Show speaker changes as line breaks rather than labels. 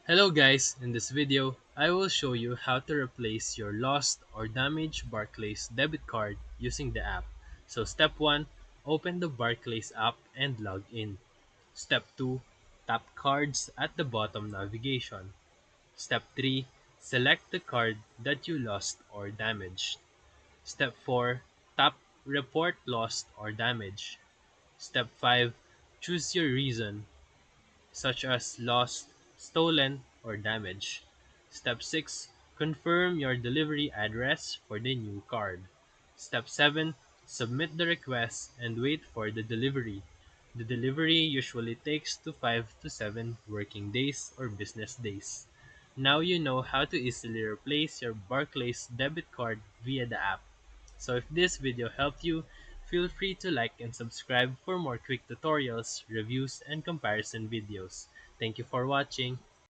Hello guys, in this video, I will show you how to replace your lost or damaged Barclays debit card using the app. So step 1, open the Barclays app and log in. Step 2, tap cards at the bottom navigation. Step 3, select the card that you lost or damaged. Step 4, tap report lost or damaged. Step 5, choose your reason such as lost, stolen, or damaged. Step 6. Confirm your delivery address for the new card. Step 7. Submit the request and wait for the delivery. The delivery usually takes 5 to 7 working days or business days. Now you know how to easily replace your Barclays debit card via the app. So if this video helped you, feel free to like and subscribe for more quick tutorials, reviews, and comparison videos. Thank you for watching.